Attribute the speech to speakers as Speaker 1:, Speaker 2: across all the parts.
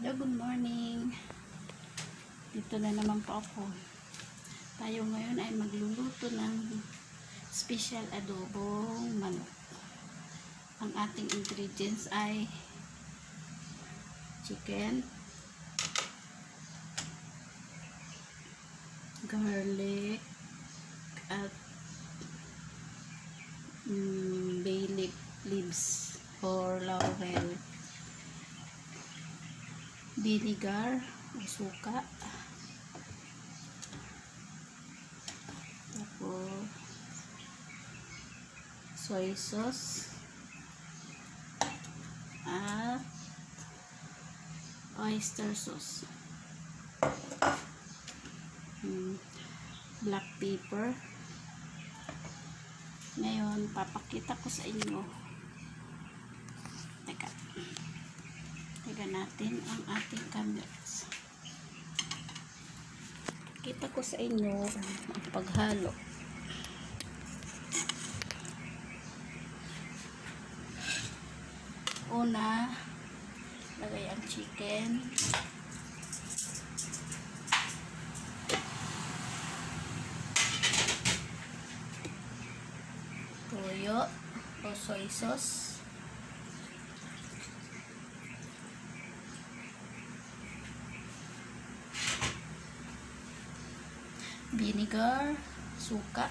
Speaker 1: Hello, good morning. Dito na naman po ako. Tayo ngayon ay magluluto ng special adobong manok. Ang ating ingredients ay chicken, garlic, at bay leaves or laurel, vinegar o suka, tapos soy sauce at oyster sauce, black pepper. Ngayon papakita ko sa inyo. Teka natin ang ating cameras. Kita ko sa inyo ang paghalo. Una, lagay ang chicken. Toyo o soy sauce. Vinegar, suka,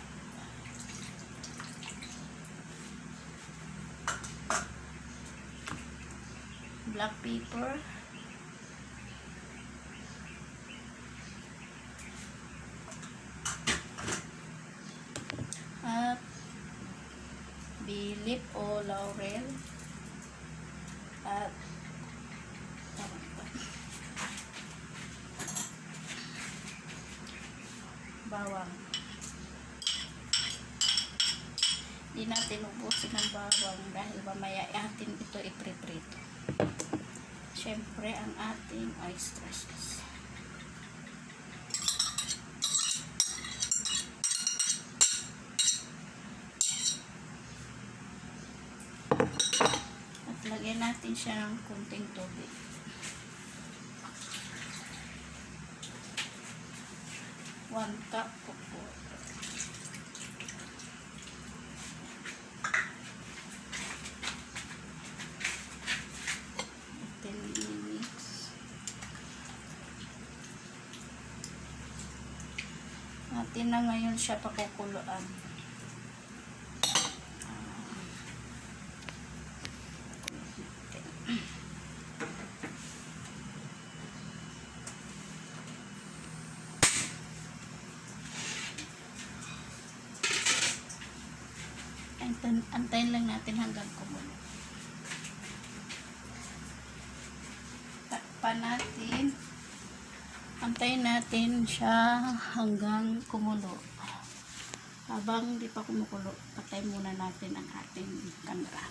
Speaker 1: black pepper, at bay leaf o laurel, at bawang. Hindi natin ubusin ang bawang dahil mamaya atin ito ipriprito. Siyempre ang ating oyster sauce. At lagyan natin siya ng kunting tubig. One cup of water. Then mix. Natin na ngayon siya pakukuluan. Antayin lang natin hanggang kumulo. Takpan natin. Antayin natin siya hanggang kumulo. Habang di pa kumukulo, patay muna natin ang ating camera.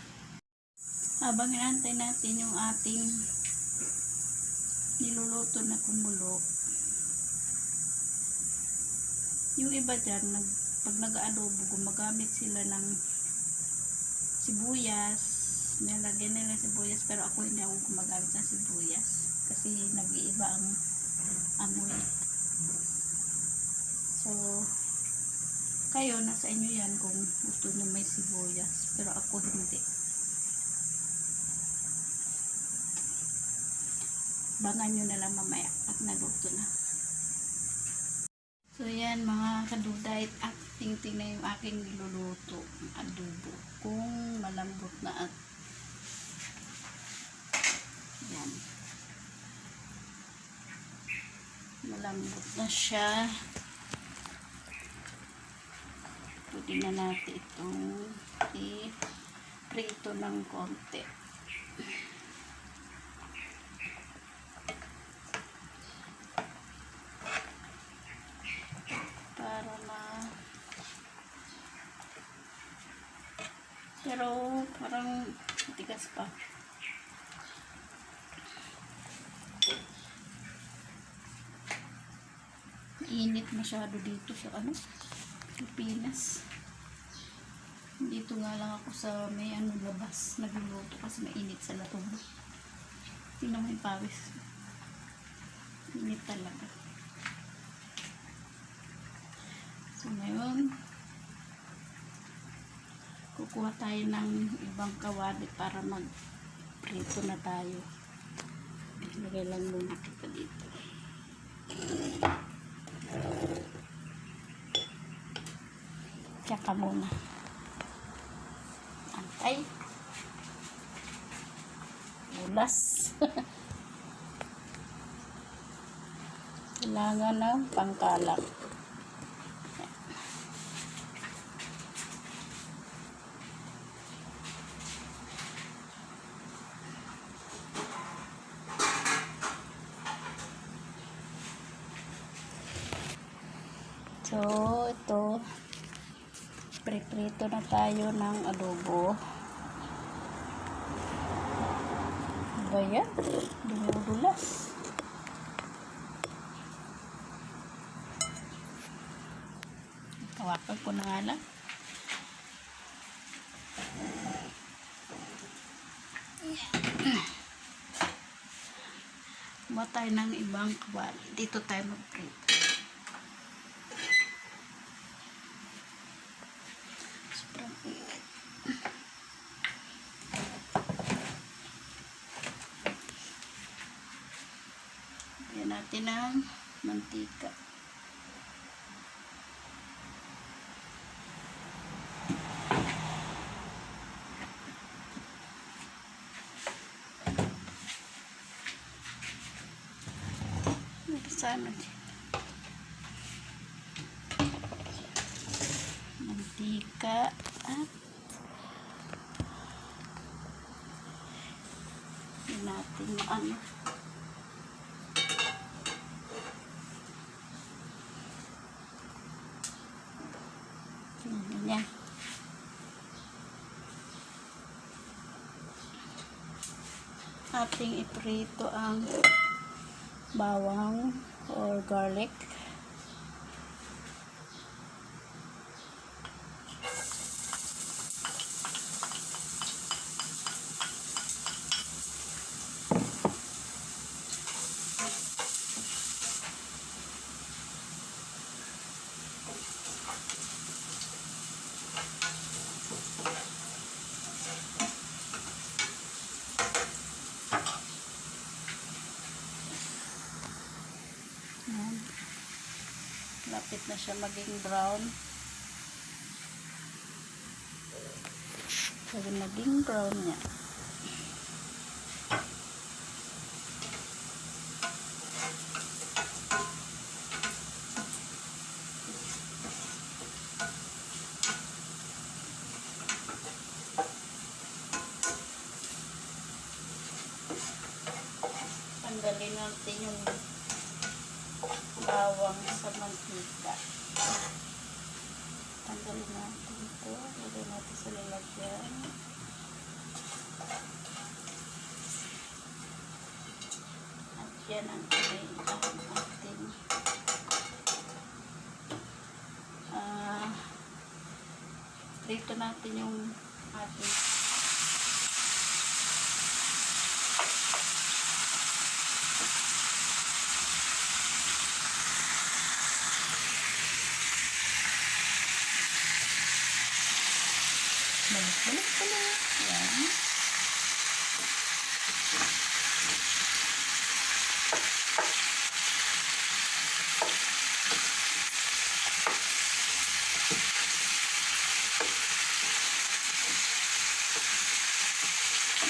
Speaker 1: Habang inantay natin yung ating niluluto na kumulo, yung iba dyan, pag nag-adobo, gumagamit sila ng sibuyas, nilagyan nila sibuyas, pero ako hindi ako gumagamit ng sibuyas kasi nag-iiba ang amoy. So kayo, nasa inyo yan kung gusto nyo may sibuyas, pero ako hindi. Bangan nyo na lang mamaya at naluto na. So yan mga kadudayt, at tingting yung aking niluluto adobo. Kung malambot na at yan, malambot na siya, pwede na natin itong i-prito ng konti. Pero parang matigas pa. Init masyado dito sa Pilipinas. Dito nga lang ako sa may labas nagluluto kasi mainit sa loob. Tingnan mo yung pawis. Init talaga. So ngayon, kukuha tayo ng ibang kawali para mag-prito na tayo. Lagay lang muna kita dito. Tsaka muna. Antay. Bulas. Kailangan ng pangkalat. So, ito, pre-prito na tayo ng adobo. Ba yan? Dumudulas. Tawakan ko na nga lang. Kuha tayo ng ibang kawali. Dito tayo mag-prito. Lagyan natin ng mantika. Sana mantika at natin yung ano. Ganyan. Ating iprito ang bawang or garlic. Lapit na siya maging brown. Pag naging brown niya, tanggalin natin yung bawang sa mantika. Tanggalin natin ito. Lagay natin sa lalagyan. At yan ang ating dito natin yung ating balik-balik. Yan.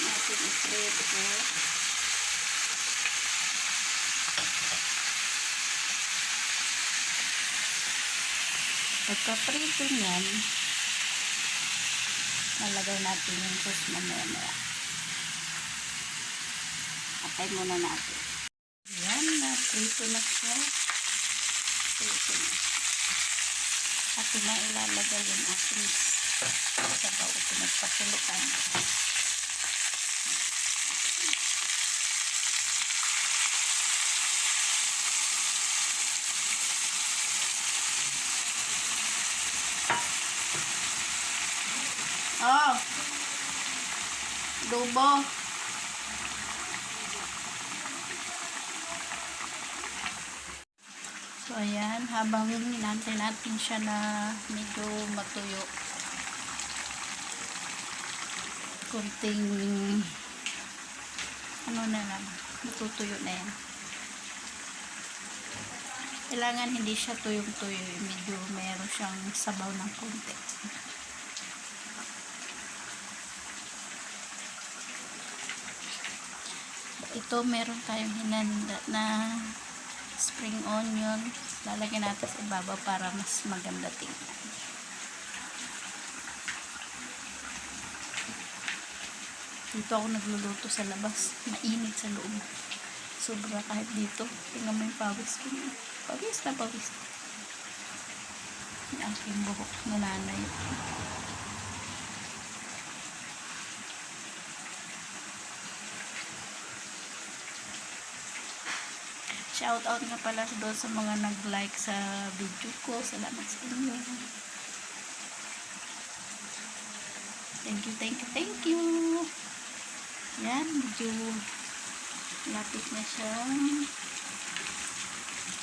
Speaker 1: Natin i-prito. Pagka-prito niyan, nalagay natin yung sauce mamaya. Atay muna natin. Yan, na-prito na siya. Prito na. At na ilalagay yung ating sabaw. Pinagpasulutan. Oh, adobo. So, ayan, habang hinantay natin siya na medyo matuyo, kunting ano na lang, matutuyo na yan. Kailangan hindi siya tuyong-tuyo, medyo meron siyang sabaw ng konti. Ito, meron tayong hinanda na spring onion. Lalagyan natin sa ibabaw para mas maganda tingnan. Dito ako nagluluto sa labas. Mainit sa loob. Sobra kahit dito. Tingnan mo yung pawis ko. Pawis na pawis. Yung aking buhok na nanay. Shout out nga pala doon sa mga nag-like sa video ko. Salamat sa inyo. Thank you, thank you, thank you. Yan, medyo lapit na siya.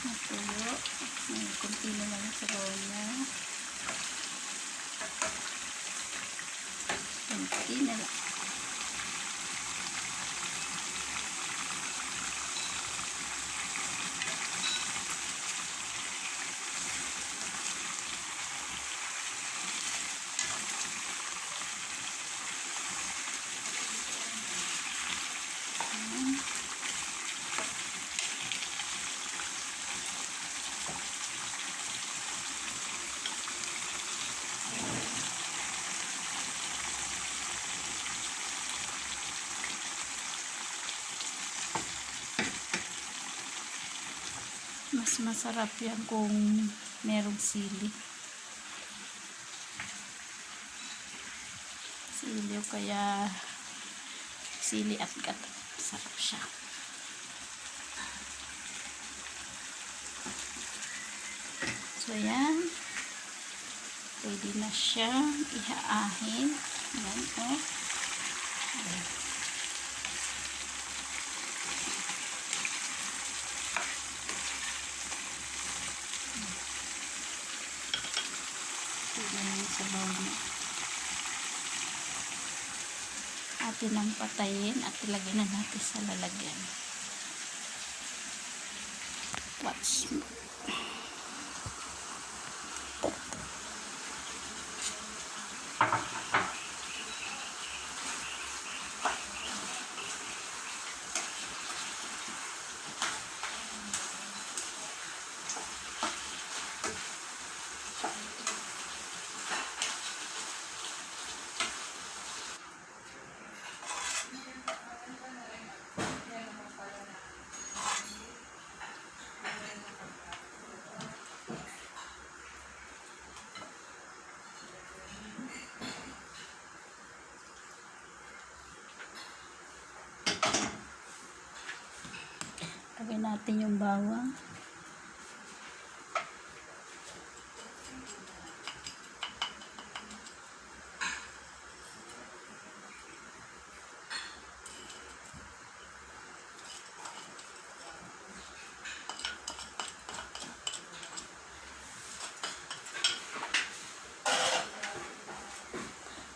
Speaker 1: Natuyo. May kunti na lang sa bawal niya. Kunti na lang. Mas masarap yan kung merong sili. Sili o kaya sili at gata. Sarap siya. So yan. Pwede na siyang ihaahin. Yan o. Sa bawang atin ang patayin at ilagay na natin sa lalagyan. Watch mo. Lagyan natin yung bawang.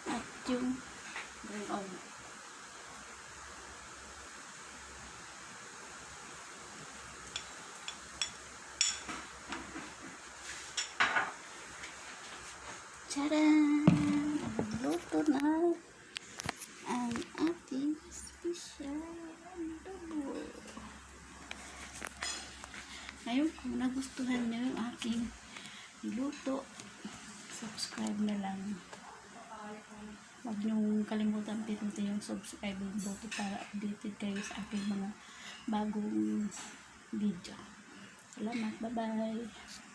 Speaker 1: At yung green onion. Tcharan! Luto na ang ating special adobo. Ngayon, kung nagustuhan nyo yung aking luto, subscribe na lang. Huwag nyong kalimutan pindutin yung subscribe button para updated kayo sa aking mga bagong video. Salamat, bye-bye!